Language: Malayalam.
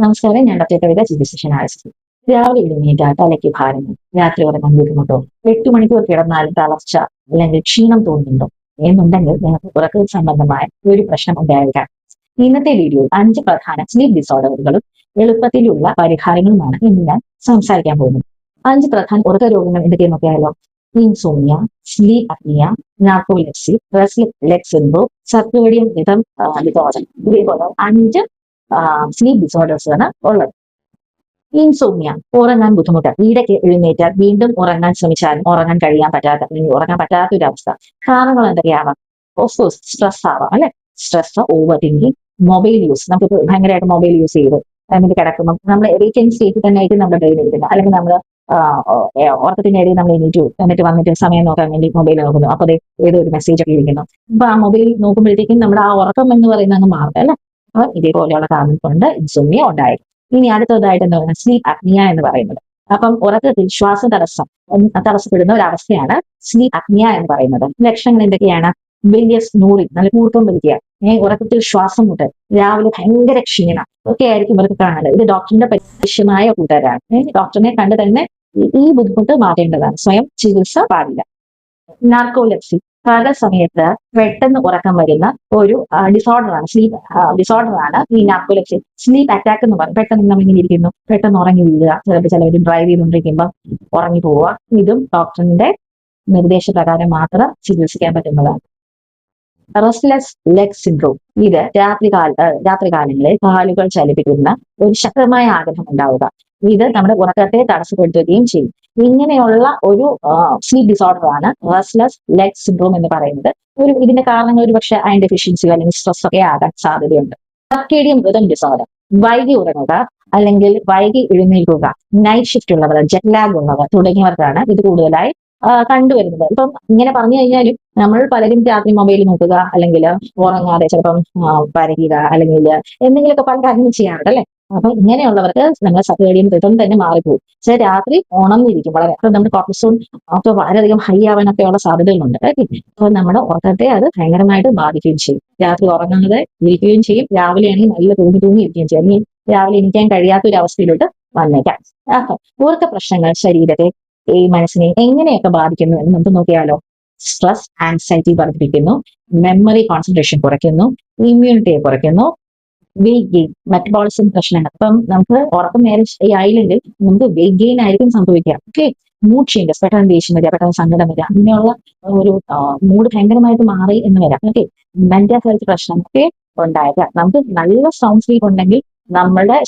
നമസ്കാരം. ഞാൻ ഡോക്ടർ കവിത, ചീഫ് ഫിസിഷ്യൻ ആശുപത്രി. രാവിലെ എഴുന്നേറ്റ തലയ്ക്ക് ഭാരമോ, രാത്രി ഉറങ്ങാൻ ബുദ്ധിമുട്ടോ, 8 മണിക്കൂർ കിടന്നാലും തളർച്ച അല്ലെങ്കിൽ ക്ഷീണം തോന്നുന്നുണ്ടോ എന്നുണ്ടെങ്കിൽ നിങ്ങൾക്ക് ഉറക്ക സംബന്ധമായ ഒരു പ്രശ്നം ഉണ്ടായേക്കാം. ഇന്നത്തെ വീഡിയോയിൽ 5 പ്രധാന സ്ലീപ്പ് ഡിസോർഡറുകളും എളുപ്പത്തിലുള്ള പരിഹാരങ്ങളുമാണ് ഇന്ന് ഞാൻ സംസാരിക്കാൻ പോകുന്നത്. 5 പ്രധാന ഉറക്ക രോഗങ്ങൾ എന്തൊക്കെയെന്ന് നോക്കിയാലോ? Insomnia, sleep apnoea, narcolepsy, restless leg syndrome, circadian rhythm disorder. ഇതേപോലെ 5 സ്ലീപ്പ് ഡിസോർഡേഴ്സ് ആണ് ഉള്ളത്. ഇൻസോമിയ, ഉറങ്ങാൻ ബുദ്ധിമുട്ട്, ഇടയ്ക്ക് എഴുന്നേറ്റാൽ വീണ്ടും ഉറങ്ങാൻ ശ്രമിച്ചാലും ഉറങ്ങാൻ കഴിയാൻ പറ്റാത്ത അല്ലെങ്കിൽ ഉറങ്ങാൻ പറ്റാത്ത ഒരു അവസ്ഥ. കാരണങ്ങൾ എന്തൊക്കെയാവാം? ഓഫ്കോഴ്സ് സ്ട്രെസ് ആവാം അല്ലെ. Stress, over thinking, mobile use. നമുക്ക് ഭയങ്കരമായിട്ട് മൊബൈൽ യൂസ് ചെയ്ത് എന്നിട്ട് കിടക്കുമ്പോൾ നമ്മൾ എറിക്കൻ സ്റ്റേറ്റിൽ തന്നെ ആയിട്ട് നമ്മുടെ ബ്രെയിൻ ഇരിക്കുന്നത്. അല്ലെങ്കിൽ നമ്മൾ ഉറക്കത്തിന്റെ ഇടയിൽ നമ്മൾ എണീറ്റു എന്നിട്ട് വന്നിട്ട് സമയം നോക്കാൻ വേണ്ടി മൊബൈൽ നോക്കുന്നു. അപ്പൊ ഏതോ ഒരു മെസ്സേജ് ഒക്കെ ഇരിക്കുന്നു. അപ്പൊ ആ മൊബൈൽ നോക്കുമ്പോഴത്തേക്കും നമ്മുടെ ആ ഉറക്കം എന്ന് പറയുന്നത് അങ്ങ് മാറും അല്ലെ. അപ്പൊ ഇതേപോലെയുള്ള കാരണം കൊണ്ട് ഇൻസോമിയ ഉണ്ടായിരിക്കും. ഇനി അടുത്തതായിട്ട് എന്താ പറയുക? സ്ലീപ്പ് അപ്നിയ എന്ന് പറയുന്നത്. അപ്പം ഉറക്കത്തിൽ ശ്വാസ തടസ്സപ്പെടുന്ന ഒരു അവസ്ഥയാണ് സ്ലീപ്പ് അപ്നിയ എന്ന് പറയുന്നത്. ലക്ഷണങ്ങൾ എന്തൊക്കെയാണ്? വലിയ സ്നോറിങ്, നല്ല കൂർക്കം വലിക്കുക, ഉറക്കത്തിൽ ശ്വാസം മുട്ട്, രാവിലെ ഭയങ്കര ക്ഷീണം ഒക്കെ ആയിരിക്കും ഇവർക്ക് കാണുന്നത്. ഇത് ഡോക്ടറിന്റെ പര്യമായ കൂട്ടുകാരാണ്. ഡോക്ടറിനെ കണ്ട് തന്നെ ഈ ബുദ്ധിമുട്ട് മാറ്റേണ്ടതാണ്. സ്വയം ചികിത്സ പാടില്ല. നാർക്കോലെപ്സി, പകൽ സമയത്ത് പെട്ടെന്ന് ഉറക്കം വരുന്ന ഒരു ഡിസോർഡറാണ്, സ്ലീപ്പ് ഡിസോർഡറാണ് ഈ നാർക്കോലെപ്സി. സ്ലീപ്പ് അറ്റാക്ക് എന്ന് പറയും. പെട്ടെന്ന് നമ്മൾ ഇങ്ങനെ ഇരിക്കുന്നു, പെട്ടെന്ന് ഉറങ്ങി വീഴുക, ചിലവർ ഡ്രൈവ് ചെയ്തുകൊണ്ടിരിക്കുമ്പോൾ ഉറങ്ങി പോവുക. ഇതും ഡോക്ടറിന്റെ നിർദ്ദേശപ്രകാരം മാത്രം ചികിത്സിക്കാൻ പറ്റുന്നതാണ്. റെസ്റ്റ്ലെസ് ലെഗ് സിൻഡ്രോം, ഇത് രാത്രികാലങ്ങളിൽ കാലുകൾ ചലിപ്പിക്കുന്ന ഒരു ശക്തമായ ആഗ്രഹം ഉണ്ടാവുക. ഇത് നമ്മുടെ ഉറക്കത്തെ തടസ്സപ്പെടുത്തുകയും ചെയ്യും. ഇങ്ങനെയുള്ള ഒരു സ്ലീപ്പ് ഡിസോർഡറാണ് റെസ്റ്റ്ലെസ് ലെഗ് സിൻഡ്രോം എന്ന് പറയുന്നത്. ഇതിന്റെ കാരണങ്ങൾ ഒരു പക്ഷേ അയൺ ഡെഫിഷ്യൻസിയോ അല്ലെങ്കിൽ സ്ട്രെസ് ഒക്കെ ആകാൻ സാധ്യതയുണ്ട്. സർക്കേഡിയൻ റിതം ഡിസോർഡർ, വൈകി ഉറങ്ങുക അല്ലെങ്കിൽ വൈകി എഴുന്നേൽക്കുക, നൈറ്റ് ഷിഫ്റ്റ് ഉള്ളവർ, ജെറ്റ് ലാഗ് ഉള്ളവർ തുടങ്ങിയവർക്കാണ് ഇത് കൂടുതലായി കണ്ടുവരുന്നത്. ഇപ്പം ഇങ്ങനെ പറഞ്ഞു കഴിഞ്ഞാലും നമ്മൾ പലരും രാത്രി മൊബൈൽ നോക്കുക അല്ലെങ്കിൽ ഉറങ്ങാതെ ചിലപ്പം വരയ്ക്കുക അല്ലെങ്കിൽ എന്തെങ്കിലുമൊക്കെ പല കാര്യങ്ങൾ ചെയ്യാറുണ്ട് അല്ലെ. അപ്പൊ ഇങ്ങനെയുള്ളവർക്ക് നമ്മുടെ സർക്കേഡിയൻ റിതം തന്നെ മാറിപ്പോകും. പക്ഷെ രാത്രി ഉണർന്നിരിക്കും വളരെ. അപ്പൊ നമ്മുടെ കോർട്ടിസോൾ ഒക്കെ വളരെയധികം ഹൈ ആവാനൊക്കെയുള്ള സാധ്യതകളുണ്ട്. അപ്പൊ നമ്മുടെ ഉറക്കത്തെ അത് ഭയങ്കരമായിട്ട് ബാധിക്കുകയും ചെയ്യും. രാത്രി ഉറങ്ങാതെ ഇരിക്കുകയും ചെയ്യും. രാവിലെ ആണെങ്കിൽ നല്ല തൂങ്ങി ഇരിക്കുകയും ചെയ്യും. അല്ലെങ്കിൽ രാവിലെ എണീക്കാൻ കഴിയാത്ത ഒരു അവസ്ഥയിലോട്ട് വന്നേക്കാം. അപ്പൊ ഉറക്ക പ്രശ്നങ്ങൾ ശരീരത്തെ ഈ മനസ്സിനെ എങ്ങനെയൊക്കെ ബാധിക്കുന്നു എന്ന് നമുക്ക് നോക്കിയാലോ? സ്ട്രെസ്, ആൻസൈറ്റി വർദ്ധിപ്പിക്കുന്നു, മെമ്മറി കോൺസെൻട്രേഷൻ കുറയ്ക്കുന്നു, ഇമ്മ്യൂണിറ്റിയെ കുറയ്ക്കുന്നു, വെയിറ്റ് ഗെയിൻ, മെറ്റബോളിസം പ്രശ്നങ്ങൾ. അപ്പം നമുക്ക് ഉറക്കം നേരെ ആയില്ലെങ്കിൽ നമുക്ക് വെയിറ്റ് ഗെയിൻ ആയിരിക്കും സംഭവിക്കുക. ഓക്കെ, മൂഡ് ചേഞ്ചസ്, പെട്ടെന്ന് ദേഷ്യം വരിക, പെട്ടെന്ന് സങ്കടം വരിക, അങ്ങനെയുള്ള ഒരു മൂഡ് ഭയങ്കരമായിട്ട് മാറി എന്ന് വരാം. ഓക്കെ, മെന്റൽ ഹെൽത്ത് പ്രശ്നം ഒക്കെ ഉണ്ടായേക്കാം. നമുക്ക് നല്ല സൗണ്ട് സ്ലീപ്പ് ഉണ്ടെങ്കിൽ നമ്മുടെ